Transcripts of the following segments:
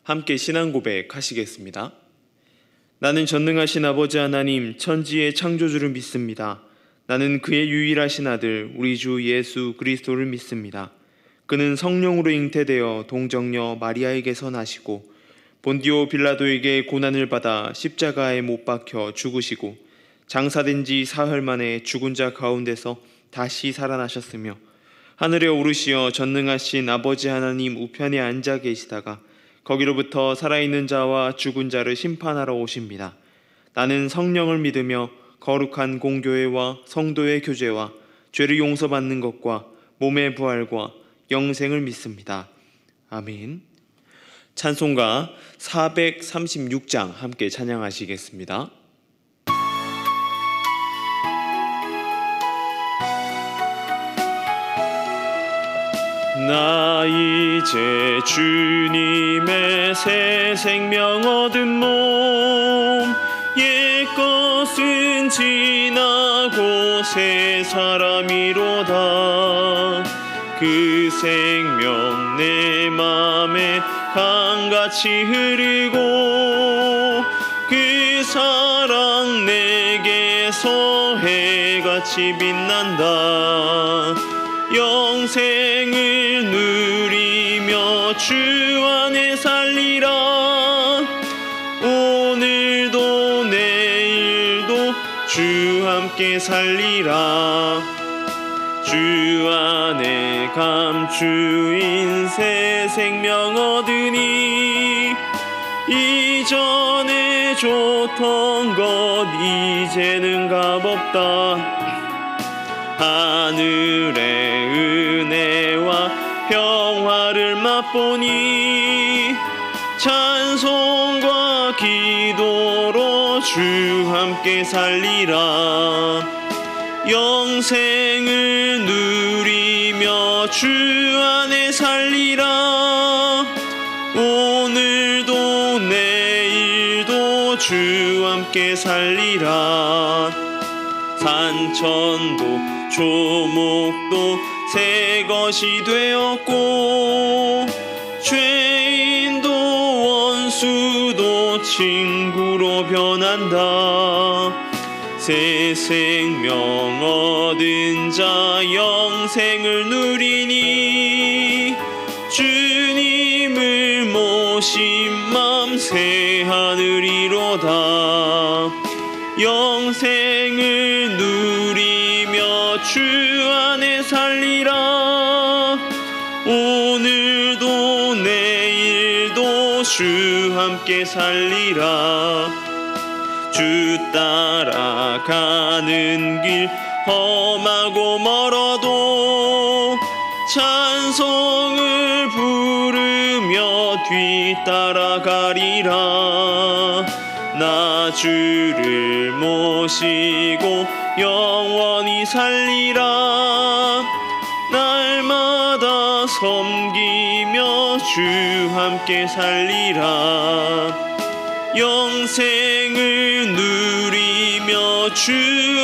함께 신앙 고백하시겠습니다. 나는 전능하신 아버지 하나님 천지의 창조주를 믿습니다. 나는 그의 유일하신 아들 우리 주 예수 그리스도를 믿습니다. 그는 성령으로 잉태되어 동정녀 마리아에게서 나시고 본디오 빌라도에게 고난을 받아 십자가에 못 박혀 죽으시고 장사된 지 사흘 만에 죽은 자 가운데서 다시 살아나셨으며 하늘에 오르시어 전능하신 아버지 하나님 우편에 앉아 계시다가 거기로부터 살아있는 자와 죽은 자를 심판하러 오십니다. 나는 성령을 믿으며 거룩한 공교회와 성도의 교제와 죄를 용서받는 것과 몸의 부활과 영생을 믿습니다. 아멘. 찬송가 436장 함께 찬양하시겠습니다. 나 이제 주님의 새 생명 얻은 몸 옛것은 지나고 새 사람이로다. 그 생명 내 맘에 강같이 흐르고 그 사랑 내게서 해같이 빛난다. 영생을 누리며 주 안에 살리라. 오늘도 내일도 주 함께 살리라. 주 안에 감추인 새 생명 얻으니 이전에 좋던 것 이제는 값없다. 하늘의 은혜와 평화를 맛보니 찬송과 기도로 주 함께 살리라. 영생을 누리며 주 안에 살리라. 오늘도 내일도 주 함께 살리라. 산천도 조목도 새 것이 되었고 죄인도 원수도 친구로 변한다. 새 생명 얻은 자 영생을 누리니 주님을 모신 맘 새 하늘이로다. 영생을 누리며 주 안에 살리라. 오늘도 내일도 주 함께 살리라. 주 따라가는 길 험하고 멀어도 찬송을 부르며 뒤따라가리라. 나 주를 모시고 영원히 살리라. 날마다 섬기며 주 함께 살리라. 영생을 누리며 주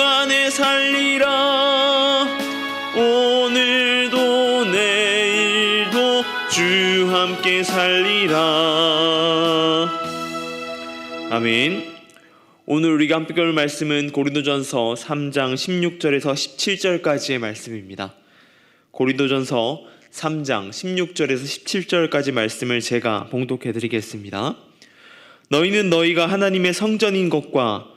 안에 살리라. 오늘도 내일도 주 함께 살리라. 아멘. 오늘 우리가 함께 볼 말씀은 고린도전서 3장 16절에서 17절까지의 말씀입니다. 고린도전서 3장 16절에서 17절까지 말씀을 제가 봉독해 드리겠습니다. 너희는 너희가 하나님의 성전인 것과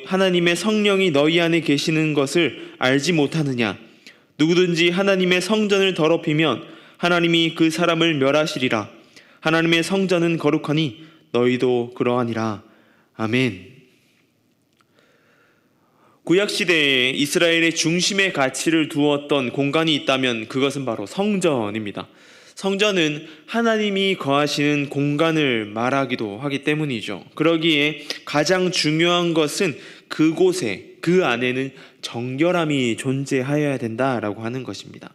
하나님의 성령이 너희 안에 계시는 것을 알지 못하느냐? 누구든지 하나님의 성전을 더럽히면 하나님이 그 사람을 멸하시리라. 하나님의 성전은 거룩하니 너희도 그러하니라. 아멘. 구약시대에 이스라엘의 중심의 가치를 두었던 공간이 있다면 그것은 바로 성전입니다. 성전은 하나님이 거하시는 공간을 말하기도 하기 때문이죠. 그러기에 가장 중요한 것은 그곳에, 그 안에는 정결함이 존재하여야 된다라고 하는 것입니다.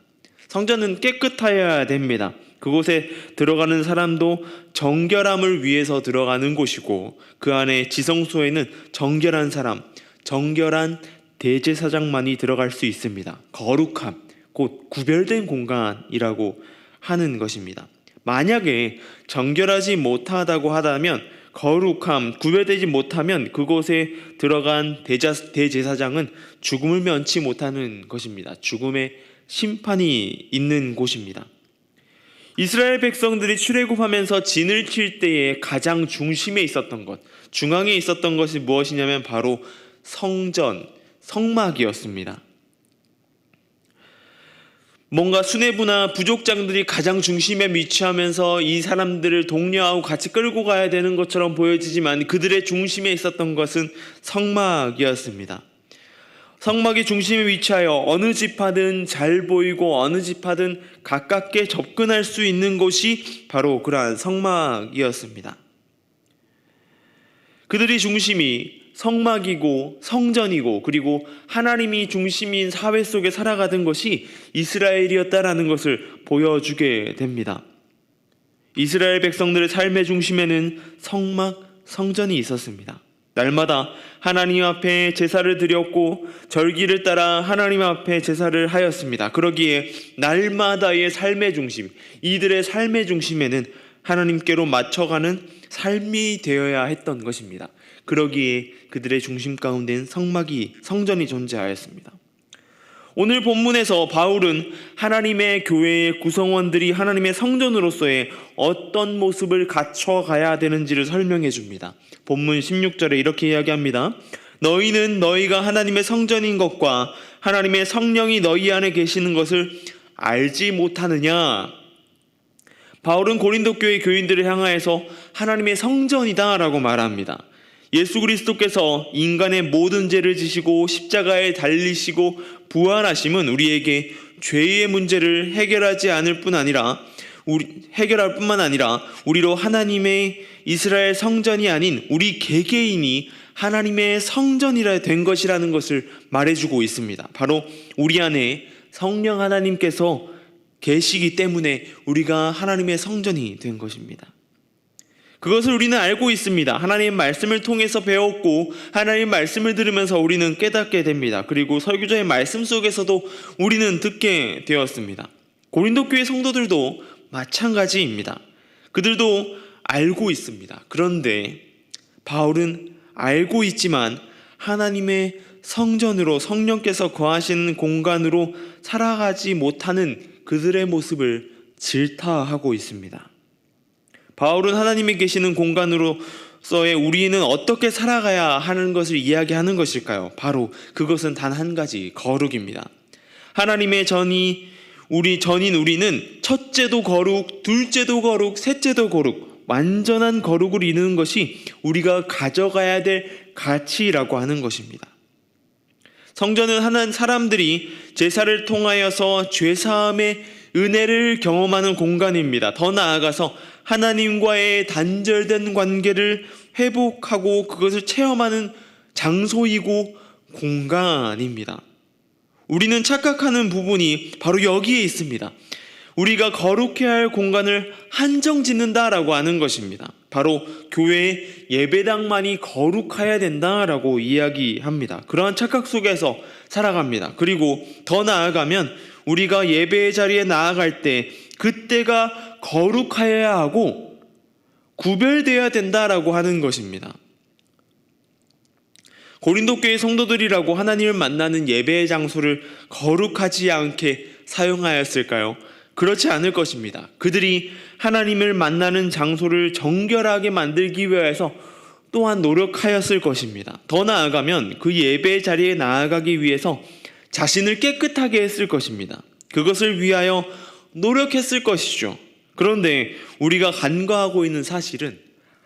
성전은 깨끗하여야 됩니다. 그곳에 들어가는 사람도 정결함을 위해서 들어가는 곳이고 그 안에 지성소에는 정결한 사람, 정결한 대제사장만이 들어갈 수 있습니다. 거룩함, 곧 구별된 공간이라고 하는 것입니다. 만약에 정결하지 못하다고 하다면, 거룩함, 구별되지 못하면 그곳에 들어간 대제사장은 죽음을 면치 못하는 것입니다. 죽음의 심판이 있는 곳입니다. 이스라엘 백성들이 출애굽하면서 진을 칠 때에 가장 중심에 있었던 것, 중앙에 있었던 것이 무엇이냐면 바로 성전, 성막이었습니다. 뭔가 수뇌부나 부족장들이 가장 중심에 위치하면서 이 사람들을 독려하고 같이 끌고 가야 되는 것처럼 보여지지만 그들의 중심에 있었던 것은 성막이었습니다. 성막이 중심에 위치하여 어느 지파든 잘 보이고 어느 지파든 가깝게 접근할 수 있는 곳이 바로 그러한 성막이었습니다. 그들이 중심이 성막이고 성전이고 그리고 하나님이 중심인 사회 속에 살아가던 것이 이스라엘이었다라는 것을 보여주게 됩니다. 이스라엘 백성들의 삶의 중심에는 성막, 성전이 있었습니다. 날마다 하나님 앞에 제사를 드렸고 절기를 따라 하나님 앞에 제사를 하였습니다. 그러기에 날마다의 삶의 중심, 이들의 삶의 중심에는 하나님께로 맞춰가는 삶이 되어야 했던 것입니다. 그러기에 그들의 중심 가운데는 성전이 존재하였습니다. 오늘 본문에서 바울은 하나님의 교회의 구성원들이 하나님의 성전으로서의 어떤 모습을 갖춰가야 되는지를 설명해 줍니다. 본문 16절에 이렇게 이야기합니다. 너희는 너희가 하나님의 성전인 것과 하나님의 성령이 너희 안에 계시는 것을 알지 못하느냐? 바울은 고린도 교회 교인들을 향하여서 하나님의 성전이다 라고 말합니다. 예수 그리스도께서 인간의 모든 죄를 지시고 십자가에 달리시고 부활하심은 우리에게 죄의 문제를 해결할 뿐만 아니라 우리로 하나님의 이스라엘 성전이 아닌 우리 개개인이 하나님의 성전이라 된 것이라는 것을 말해주고 있습니다. 바로 우리 안에 성령 하나님께서 계시기 때문에 우리가 하나님의 성전이 된 것입니다. 그것을 우리는 알고 있습니다. 하나님의 말씀을 통해서 배웠고 하나님의 말씀을 들으면서 우리는 깨닫게 됩니다. 그리고 설교자의 말씀 속에서도 우리는 듣게 되었습니다. 고린도 교회 성도들도 마찬가지입니다. 그들도 알고 있습니다. 그런데 바울은 알고 있지만 하나님의 성전으로 성령께서 거하시는 공간으로 살아가지 못하는 그들의 모습을 질타하고 있습니다. 바울은 하나님이 계시는 공간으로서의 우리는 어떻게 살아가야 하는 것을 이야기하는 것일까요? 바로 그것은 단 한 가지, 거룩입니다. 하나님의 전인 우리는 첫째도 거룩, 둘째도 거룩, 셋째도 거룩, 완전한 거룩을 이루는 것이 우리가 가져가야 될 가치라고 하는 것입니다. 성전은 하나님 사람들이 제사를 통하여서 죄사함의 은혜를 경험하는 공간입니다. 더 나아가서 하나님과의 단절된 관계를 회복하고 그것을 체험하는 장소이고 공간입니다. 우리는 착각하는 부분이 바로 여기에 있습니다. 우리가 거룩해야 할 공간을 한정 짓는다라고 하는 것입니다. 바로 교회의 예배당만이 거룩해야 된다라고 이야기합니다. 그러한 착각 속에서 살아갑니다. 그리고 더 나아가면 우리가 예배의 자리에 나아갈 때 그때가 거룩하여야 하고 구별되어야 된다라고 하는 것입니다. 고린도 교회 성도들이라고 하나님을 만나는 예배의 장소를 거룩하지 않게 사용하였을까요? 그렇지 않을 것입니다. 그들이 하나님을 만나는 장소를 정결하게 만들기 위해서 또한 노력하였을 것입니다. 더 나아가면 그 예배의 자리에 나아가기 위해서 자신을 깨끗하게 했을 것입니다. 그것을 위하여 노력했을 것이죠. 그런데 우리가 간과하고 있는 사실은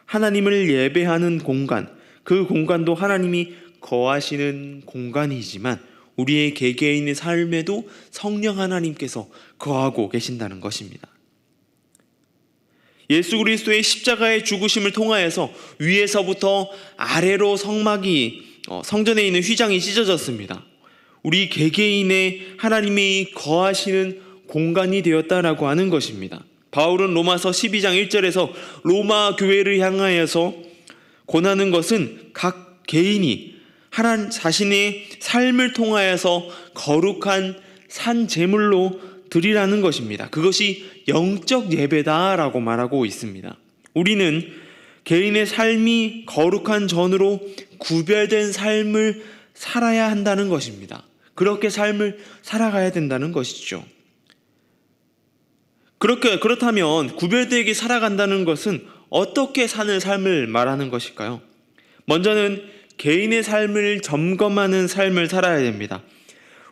하나님을 예배하는 공간, 그 공간도 하나님이 거하시는 공간이지만 우리의 개개인의 삶에도 성령 하나님께서 거하고 계신다는 것입니다. 예수 그리스도의 십자가의 죽으심을 통하여서 위에서부터 아래로 성전에 있는 휘장이 찢어졌습니다. 우리 개개인의 하나님이 거하시는 공간이 되었다라고 하는 것입니다. 바울은 로마서 12장 1절에서 로마 교회를 향하여서 권하는 것은 각 개인이 하나님 자신의 삶을 통하여서 거룩한 산 제물로 드리라는 것입니다. 그것이 영적 예배다라고 말하고 있습니다. 우리는 개인의 삶이 거룩한 전으로 구별된 삶을 살아야 한다는 것입니다. 그렇게 삶을 살아가야 된다는 것이죠. 그렇다면 구별되게 살아간다는 것은 어떻게 사는 삶을 말하는 것일까요? 먼저는 개인의 삶을 점검하는 삶을 살아야 됩니다.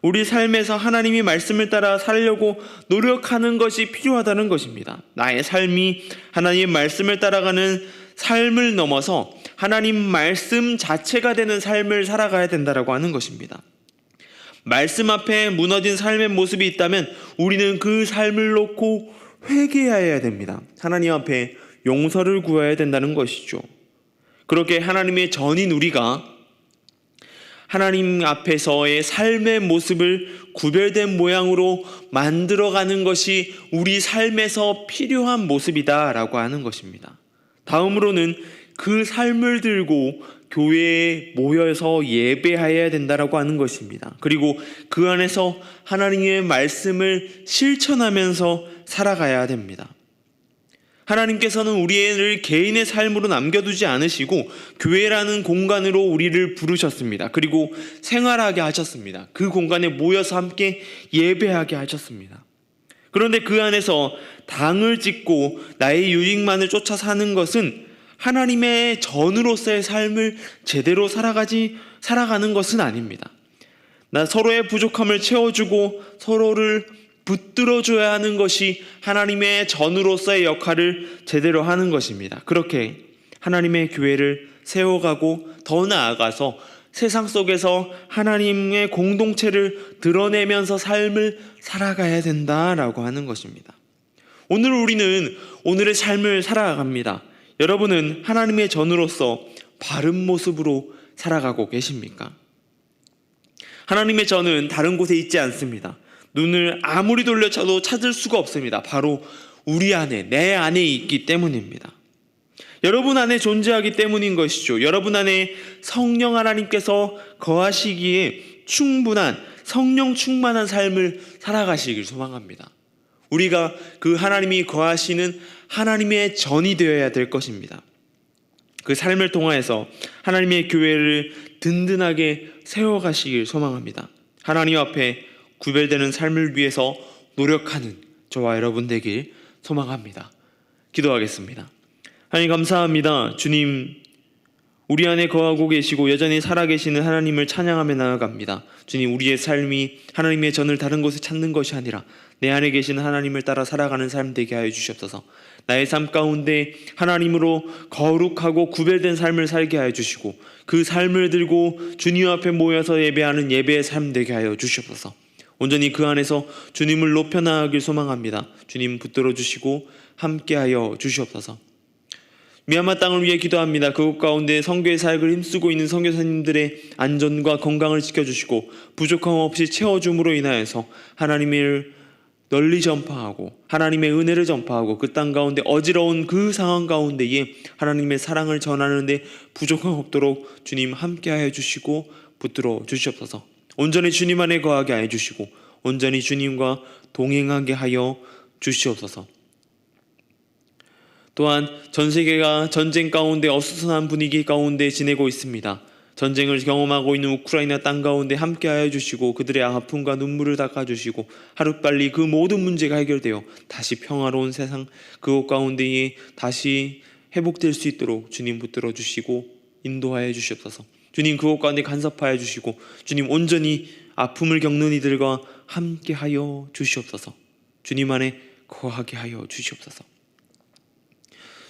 우리 삶에서 하나님이 말씀을 따라 살려고 노력하는 것이 필요하다는 것입니다. 나의 삶이 하나님의 말씀을 따라가는 삶을 넘어서 하나님 말씀 자체가 되는 삶을 살아가야 된다고 하는 것입니다. 말씀 앞에 무너진 삶의 모습이 있다면 우리는 그 삶을 놓고 회개해야 됩니다. 하나님 앞에 용서를 구해야 된다는 것이죠. 그렇게 하나님의 전인 우리가 하나님 앞에서의 삶의 모습을 구별된 모양으로 만들어가는 것이 우리 삶에서 필요한 모습이다라고 하는 것입니다. 다음으로는 그 삶을 들고 교회에 모여서 예배해야 된다라고 하는 것입니다. 그리고 그 안에서 하나님의 말씀을 실천하면서 살아가야 됩니다. 하나님께서는 우리를 개인의 삶으로 남겨두지 않으시고 교회라는 공간으로 우리를 부르셨습니다. 그리고 생활하게 하셨습니다. 그 공간에 모여서 함께 예배하게 하셨습니다. 그런데 그 안에서 당을 찍고 나의 유익만을 쫓아 사는 것은 하나님의 전으로서의 삶을 제대로 살아가는 것은 아닙니다. 서로의 부족함을 채워주고 서로를 붙들어줘야 하는 것이 하나님의 전으로서의 역할을 제대로 하는 것입니다. 그렇게 하나님의 교회를 세워가고 더 나아가서 세상 속에서 하나님의 공동체를 드러내면서 삶을 살아가야 된다라고 하는 것입니다. 오늘 우리는 오늘의 삶을 살아갑니다. 여러분은 하나님의 전으로서 바른 모습으로 살아가고 계십니까? 하나님의 전은 다른 곳에 있지 않습니다. 눈을 아무리 돌려쳐도 찾을 수가 없습니다. 바로 우리 안에, 내 안에 있기 때문입니다. 여러분 안에 존재하기 때문인 것이죠. 여러분 안에 성령 하나님께서 거하시기에 충분한 성령 충만한 삶을 살아가시길 소망합니다. 우리가 그 하나님이 거하시는 하나님의 전이 되어야 될 것입니다. 그 삶을 통하여서 하나님의 교회를 든든하게 세워가시길 소망합니다. 하나님 앞에 구별되는 삶을 위해서 노력하는 저와 여러분 되길 소망합니다. 기도하겠습니다. 하나님 감사합니다. 주님, 우리 안에 거하고 계시고 여전히 살아계시는 하나님을 찬양하며 나아갑니다. 주님, 우리의 삶이 하나님의 전을 다른 곳에 찾는 것이 아니라 내 안에 계시는 하나님을 따라 살아가는 삶 되게 하여 주시옵소서. 나의 삶 가운데 하나님으로 거룩하고 구별된 삶을 살게 하여 주시고 그 삶을 들고 주님 앞에 모여서 예배하는 예배의 삶 되게 하여 주시옵소서. 온전히 그 안에서 주님을 높여 나가길 소망합니다. 주님 붙들어 주시고 함께하여 주시옵소서. 미얀마 땅을 위해 기도합니다. 그곳 가운데 선교의 사역을 힘쓰고 있는 선교사님들의 안전과 건강을 지켜주시고 부족함 없이 채워줌으로 인하여서 하나님을 널리 전파하고 하나님의 은혜를 전파하고 그 땅 가운데 어지러운 그 상황 가운데에 하나님의 사랑을 전하는데 부족함 없도록 주님 함께하여 주시고 붙들어 주시옵소서. 온전히 주님 안에 거하게 하여 주시고 온전히 주님과 동행하게 하여 주시옵소서. 또한 전 세계가 전쟁 가운데 어수선한 분위기 가운데 지내고 있습니다. 전쟁을 경험하고 있는 우크라이나 땅 가운데 함께하여 주시고 그들의 아픔과 눈물을 닦아주시고 하루빨리 그 모든 문제가 해결되어 다시 평화로운 세상 그곳 가운데에 다시 회복될 수 있도록 주님 붙들어 주시고 인도하여 주시옵소서. 주님 그곳 가운데 간섭하여 주시고 주님 온전히 아픔을 겪는 이들과 함께하여 주시옵소서. 주님 안에 거하게 하여 주시옵소서.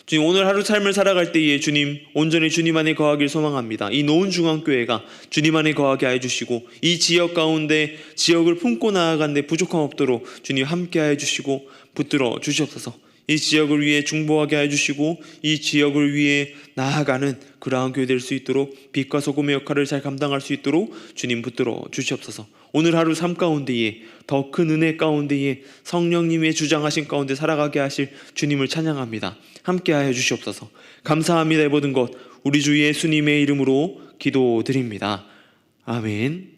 주님 오늘 하루 삶을 살아갈 때에 주님 온전히 주님 안에 거하길 소망합니다. 이 노은중앙교회가 주님 안에 거하게 하여 주시고 이 지역 가운데 지역을 품고 나아가는데 부족함 없도록 주님 함께하여 주시고 붙들어 주시옵소서. 이 지역을 위해 중보하게 해주시고 이 지역을 위해 나아가는 그러한 교회 될 수 있도록 빛과 소금의 역할을 잘 감당할 수 있도록 주님 붙들어 주시옵소서. 오늘 하루 삶 가운데에 더 큰 은혜 가운데에 성령님의 주장하신 가운데 살아가게 하실 주님을 찬양합니다. 함께하여 주시옵소서. 감사합니다. 이 모든 것 우리 주 예수님의 이름으로 기도드립니다. 아멘.